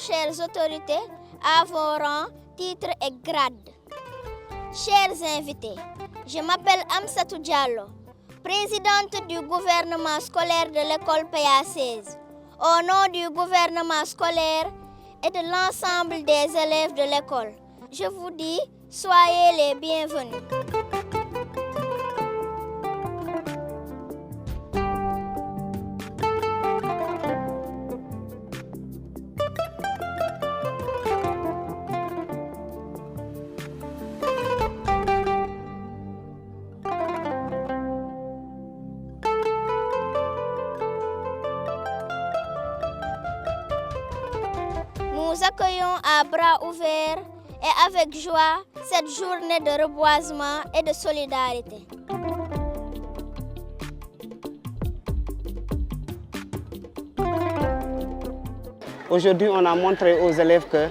chères autorités, à vos rangs, titres et grades. Chers invités, je m'appelle Amsatou Diallo, présidente du gouvernement scolaire de l'école PA16. Au nom du gouvernement scolaire et de l'ensemble des élèves de l'école, je vous dis, soyez les bienvenus. Nous accueillons à bras ouverts et avec joie cette journée de reboisement et de solidarité. Aujourd'hui, on a montré aux élèves que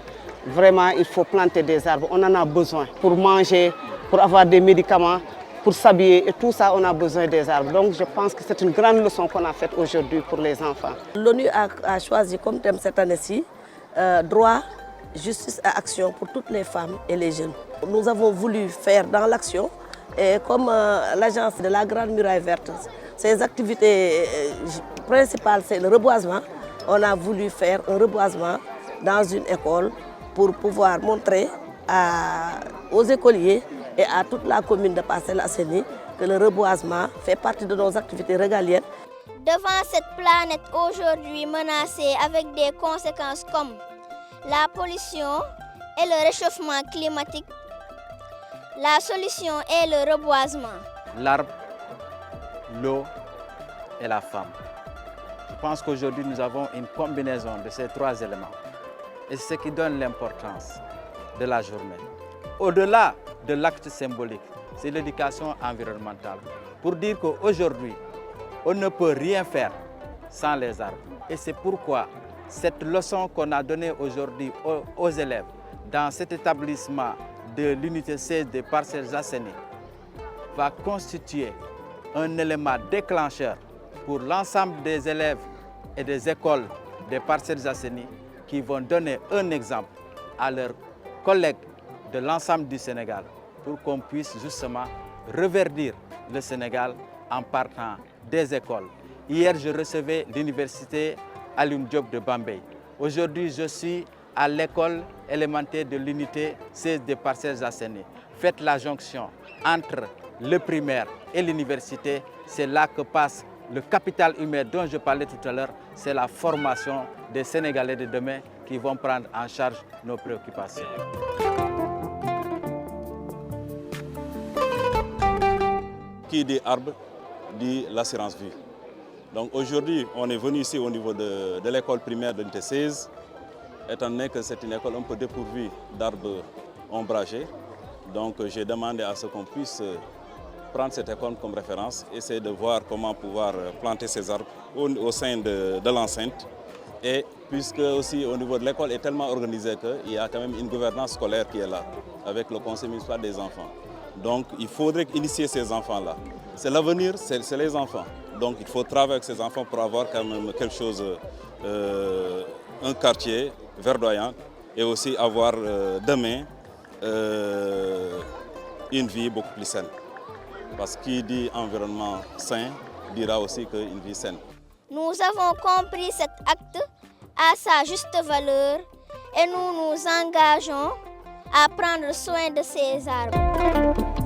vraiment il faut planter des arbres. On en a besoin pour manger, pour avoir des médicaments, pour s'habiller et tout ça, on a besoin des arbres. Donc je pense que c'est une grande leçon qu'on a faite aujourd'hui pour les enfants. L'ONU a choisi comme thème cette année-ci droit, justice et action pour toutes les femmes et les jeunes. Nous avons voulu faire dans l'action, et comme l'agence de la Grande Muraille Verte, ses activités principales c'est le reboisement, on a voulu faire un reboisement dans une école pour pouvoir montrer aux écoliers et à toute la commune de Parcelles Assainies que le reboisement fait partie de nos activités régaliennes. Devant cette planète aujourd'hui menacée avec des conséquences comme la pollution et le réchauffement climatique, la solution est le reboisement. L'arbre, l'eau et la femme. Je pense qu'aujourd'hui nous avons une combinaison de ces trois éléments. Et c'est ce qui donne l'importance de la journée. Au-delà de l'acte symbolique, c'est l'éducation environnementale. Pour dire qu'aujourd'hui, on ne peut rien faire sans les arbres. Et c'est pourquoi cette leçon qu'on a donnée aujourd'hui aux élèves dans cet établissement de l'unité 16 des Parcelles Assainies va constituer un élément déclencheur pour l'ensemble des élèves et des écoles des Parcelles Assainies qui vont donner un exemple à leurs collègues de l'ensemble du Sénégal pour qu'on puisse justement reverdir le Sénégal en partant des écoles. Hier, je recevais l'université Alioune Diop de Bambey. Aujourd'hui, je suis à l'école élémentaire de l'unité 16 des Parcelles Assainies. Faites la jonction entre le primaire et l'université. C'est là que passe le capital humain dont je parlais tout à l'heure. C'est la formation des Sénégalais de demain qui vont prendre en charge nos préoccupations. Qui dit arbre dit l'assurance vie. Donc aujourd'hui, on est venu ici au niveau de l'école primaire de l'unité 16, étant donné que c'est une école un peu dépourvue d'arbres ombragés. Donc j'ai demandé à ce qu'on puisse prendre cette école comme référence, essayer de voir comment pouvoir planter ces arbres au sein de l'enceinte. Et puisque aussi au niveau de l'école est tellement organisé qu'il y a quand même une gouvernance scolaire qui est là, avec le conseil municipal des enfants. Donc il faudrait initier ces enfants-là. C'est l'avenir, c'est les enfants. Donc il faut travailler avec ces enfants pour avoir quand même quelque chose, un quartier verdoyant et aussi avoir demain une vie beaucoup plus saine. Parce que qui dit environnement sain dira aussi qu'une vie saine. Nous avons compris cet acte à sa juste valeur et nous nous engageons à prendre soin de ces arbres.